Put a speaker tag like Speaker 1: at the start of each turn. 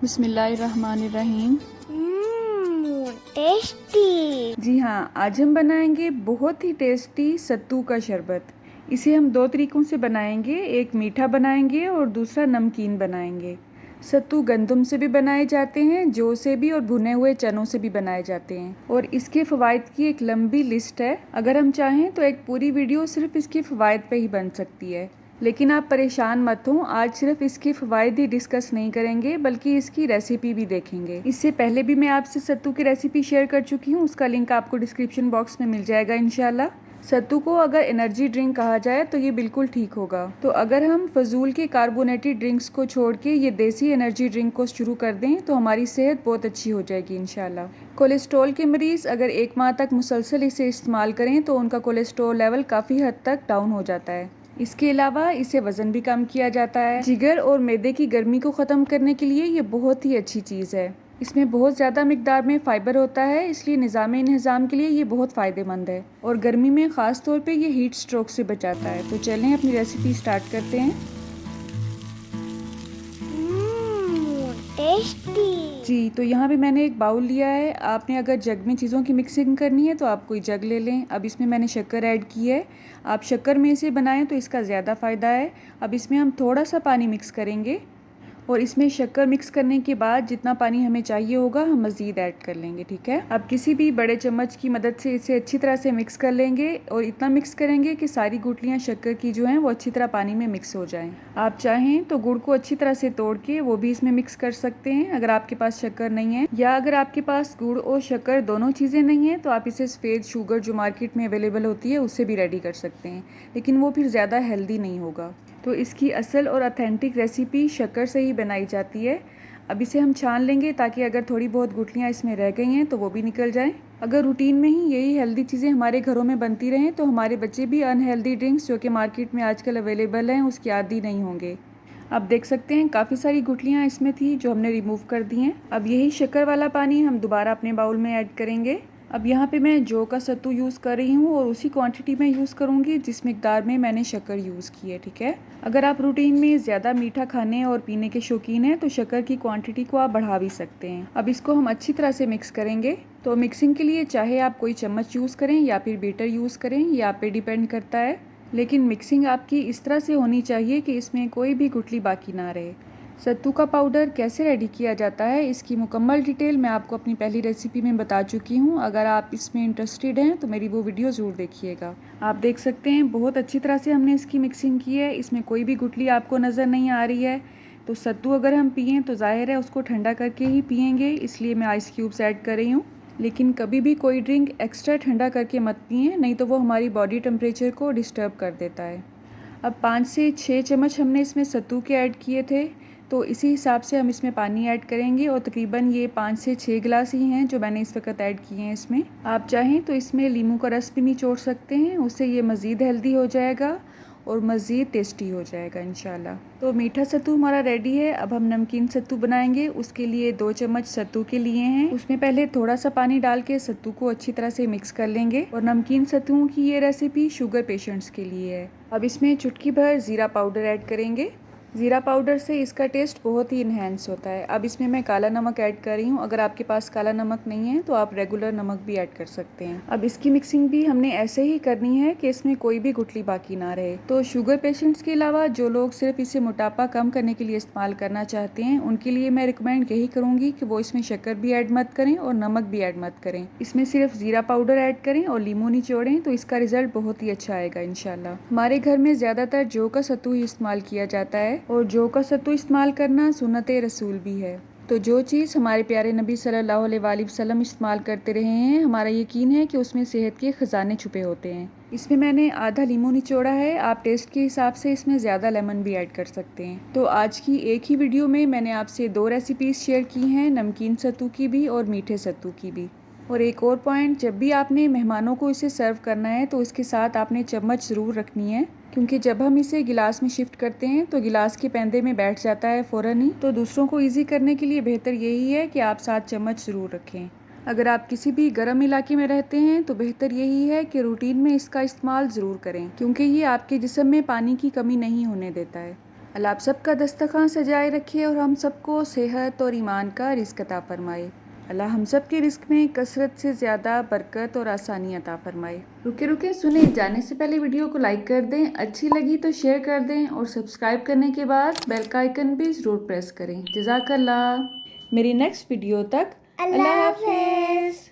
Speaker 1: बिस्मिल्लाहिर्रहमानिर्रहीम।
Speaker 2: टेस्टी।
Speaker 1: जी हाँ, आज हम बनाएंगे बहुत ही टेस्टी सत्तू का शरबत। इसे हम दो तरीक़ों से बनाएंगे, एक मीठा बनाएंगे और दूसरा नमकीन बनाएंगे। सत्तू गंदम से भी बनाए जाते हैं, जौ से भी और भुने हुए चनों से भी बनाए जाते हैं और इसके फ़वाइद की एक लंबी लिस्ट है। अगर हम चाहें तो एक पूरी वीडियो सिर्फ इसके फ़वाइद पे ही बन सकती है, लेकिन आप परेशान मत हो, आज सिर्फ इसके फ़वाइद ही डिस्कस नहीं करेंगे बल्कि इसकी रेसिपी भी देखेंगे। इससे पहले भी मैं आपसे सत्तू की रेसिपी शेयर कर चुकी हूँ, उसका लिंक आपको डिस्क्रिप्शन बॉक्स में मिल जाएगा इंशाल्लाह। सत्तू को अगर एनर्जी ड्रिंक कहा जाए तो ये बिल्कुल ठीक होगा। तो अगर हम फजूल के कार्बोनेटेड ड्रिंक्स को छोड़ के ये देसी एनर्जी ड्रिंक को शुरू कर दें तो हमारी सेहत बहुत अच्छी हो जाएगी इंशाल्लाह। कोलेस्ट्रॉल के मरीज़ अगर 1 माह तक मुसलसल इसे इस्तेमाल करें तो उनका कोलेस्ट्रॉल लेवल काफ़ी हद तक डाउन हो जाता है। इसके अलावा इसे वज़न भी कम किया जाता है। जिगर और मैदे की गर्मी को ख़त्म करने के लिए ये बहुत ही अच्छी चीज़ है। इसमें बहुत ज़्यादा मिकदार में फ़ाइबर होता है, इसलिए निज़ाम के लिए ये बहुत फ़ायदेमंद है और गर्मी में ख़ास तौर पे ये हीट स्ट्रोक से बचाता है। तो चलें अपनी रेसिपी स्टार्ट करते हैं।
Speaker 2: टेस्टी।
Speaker 1: जी, तो यहाँ पे मैंने एक बाउल लिया है। आपने अगर जग में चीज़ों की मिक्सिंग करनी है तो आप कोई जग ले लें। अब इसमें मैंने शक्कर ऐड की है। आप शक्कर में इसे बनाएं तो इसका ज़्यादा फ़ायदा है। अब इसमें हम थोड़ा सा पानी मिक्स करेंगे और इसमें शक्कर मिक्स करने के बाद जितना पानी हमें चाहिए होगा हम मज़ीद ऐड कर लेंगे, ठीक है। अब किसी भी बड़े चम्मच की मदद से इसे अच्छी तरह से मिक्स कर लेंगे और इतना मिक्स करेंगे कि सारी गुठलियाँ शक्कर की जो हैं वो अच्छी तरह पानी में मिक्स हो जाएं। आप चाहें तो गुड़ को अच्छी तरह से तोड़ के वो भी इसमें मिक्स कर सकते हैं अगर आपके पास शक्कर नहीं है, या अगर आपके पास गुड़ और शक्कर दोनों चीज़ें नहीं हैं तो आप इसे सफ़ेद शुगर जो मार्केट में अवेलेबल होती है उससे भी रेडी कर सकते हैं, लेकिन वो फिर ज़्यादा हेल्दी नहीं होगा। तो इसकी असल और ऑथेंटिक रेसिपी शक्कर से ही बनाई जाती है। अब इसे हम छान लेंगे ताकि अगर थोड़ी बहुत गुठलियाँ इसमें रह गई हैं तो वो भी निकल जाएं। अगर रूटीन में ही यही हेल्दी चीज़ें हमारे घरों में बनती रहें तो हमारे बच्चे भी अनहेल्दी ड्रिंक्स जो कि मार्केट में आजकल अवेलेबल हैं उसके आदी नहीं होंगे। आप देख सकते हैं काफ़ी सारी गुठलियाँ इसमें थी जो हमने रिमूव कर दी हैं। अब यही शक्कर वाला पानी हम दोबारा अपने बाउल में ऐड करेंगे। अब यहाँ पे मैं जौ का सत्तू यूज़ कर रही हूँ और उसी क्वांटिटी में यूज़ करूँगी जिस मिकदार में मैंने शक्कर यूज़ की है, ठीक है। अगर आप रूटीन में ज़्यादा मीठा खाने और पीने के शौकीन हैं तो शक्कर की क्वांटिटी को आप बढ़ा भी सकते हैं। अब इसको हम अच्छी तरह से मिक्स करेंगे। तो मिक्सिंग के लिए चाहे आप कोई चम्मच यूज़ करें या फिर बीटर यूज़ करें, ये आप पे डिपेंड करता है, लेकिन मिक्सिंग आपकी इस तरह से होनी चाहिए कि इसमें कोई भी गुठली बाकी ना रहे। सत्तू का पाउडर कैसे रेडी किया जाता है इसकी मुकम्मल डिटेल मैं आपको अपनी पहली रेसिपी में बता चुकी हूँ। अगर आप इसमें इंटरेस्टेड हैं तो मेरी वो वीडियो ज़रूर देखिएगा। आप देख सकते हैं बहुत अच्छी तरह से हमने इसकी मिक्सिंग की है, इसमें कोई भी गुठली आपको नज़र नहीं आ रही है। तो सत्तू अगर हम पिएँ तो ज़ाहिर है उसको ठंडा करके ही पिएँगे, इसलिए मैं आइस क्यूब्स ऐड कर रही हूँ। लेकिन कभी भी कोई ड्रिंक एक्स्ट्रा ठंडा करके मत पिएँ, नहीं तो वो हमारी बॉडी टेम्परेचर को डिस्टर्ब कर देता है। अब 5 से 6 चम्मच हमने इसमें सत्तू के ऐड किए थे, तो इसी हिसाब से हम इसमें पानी ऐड करेंगे और तकरीबन ये 5 से 6 गिलास ही हैं जो मैंने इस वक्त ऐड किए हैं इसमें। आप चाहें तो इसमें नींबू का रस भी निचोड़ सकते हैं, उससे ये मज़ीद हेल्दी हो जाएगा और मज़ीद टेस्टी हो जाएगा इंशाल्लाह। तो मीठा सत्तू हमारा रेडी है। अब हम नमकीन सत्तू बनाएंगे। उसके लिए 2 चम्मच सत्तू के लिए हैं, उसमें पहले थोड़ा सा पानी डाल के सत्तू को अच्छी तरह से मिक्स कर लेंगे। और नमकीन सत्तू की ये रेसिपी शुगर पेशेंट्स के लिए है। अब इसमें चुटकी भर ज़ीरा पाउडर ऐड करेंगे। ज़ीरा पाउडर से इसका टेस्ट बहुत ही इन्हेंस होता है। अब इसमें मैं काला नमक ऐड कर रही हूँ। अगर आपके पास काला नमक नहीं है तो आप रेगुलर नमक भी ऐड कर सकते हैं। अब इसकी मिक्सिंग भी हमने ऐसे ही करनी है कि इसमें कोई भी गुठली बाकी ना रहे। तो शुगर पेशेंट्स के अलावा जो लोग सिर्फ इसे मोटापा कम करने के लिए इस्तेमाल करना चाहते हैं उनके लिए मैं रिकमेंड यही करूँगी कि वो इसमें शक्कर भी ऐड मत करें और नमक भी ऐड मत करें। इसमें सिर्फ ज़ीरा पाउडर ऐड करें और लीमू निचोड़ें तो इसका रिजल्ट बहुत ही अच्छा आएगा इंशाल्लाह। हमारे घर में ज़्यादातर जौ का सत्तू ही इस्तेमाल किया जाता है और जौ का सत्तू इस्तेमाल करना सुन्नते रसूल भी है। तो जो चीज़ हमारे प्यारे नबी सल्लल्लाहु अलैहि वसल्लम इस्तेमाल करते रहे हैं, हमारा यकीन है कि उसमें सेहत के ख़जाने छुपे होते हैं। इसमें मैंने आधा लीमू निचोड़ा है, आप टेस्ट के हिसाब से इसमें ज़्यादा लेमन भी ऐड कर सकते हैं। तो आज की एक ही वीडियो में मैंने आपसे 2 रेसिपीज़ शेयर की हैं, नमकीन सत्तू की भी और मीठे सत्तू की भी। और एक और पॉइंट, जब भी आपने मेहमानों को इसे सर्व करना है तो इसके साथ आपने चम्मच ज़रूर रखनी है, क्योंकि जब हम इसे गिलास में शिफ्ट करते हैं तो गिलास के पैंदे में बैठ जाता है फ़ौरन ही। तो दूसरों को ईजी करने के लिए बेहतर यही है कि आप साथ चम्मच ज़रूर रखें। अगर आप किसी भी गर्म इलाके में रहते हैं तो बेहतर यही है कि रूटीन में इसका इस्तेमाल ज़रूर करें, क्योंकि ये आपके जिस्म में पानी की कमी नहीं होने देता है। अल्लाह आप सबका दस्तरखान सजाए रखे और हम सबको सेहत और ईमान का रिज़्क अता फ़रमाए। अल्लाह हम सब के रिज़्क में कसरत से ज़्यादा बरकत और आसानी अता फ़रमाए। रुके रुके सुने, जाने से पहले वीडियो को लाइक कर दें, अच्छी लगी तो शेयर कर दें और सब्सक्राइब करने के बाद बेल का आइकन भी ज़रूर प्रेस करें। जज़ाकल्लाह। मेरी नेक्स्ट वीडियो तक अल्लाह हाफ़िज़।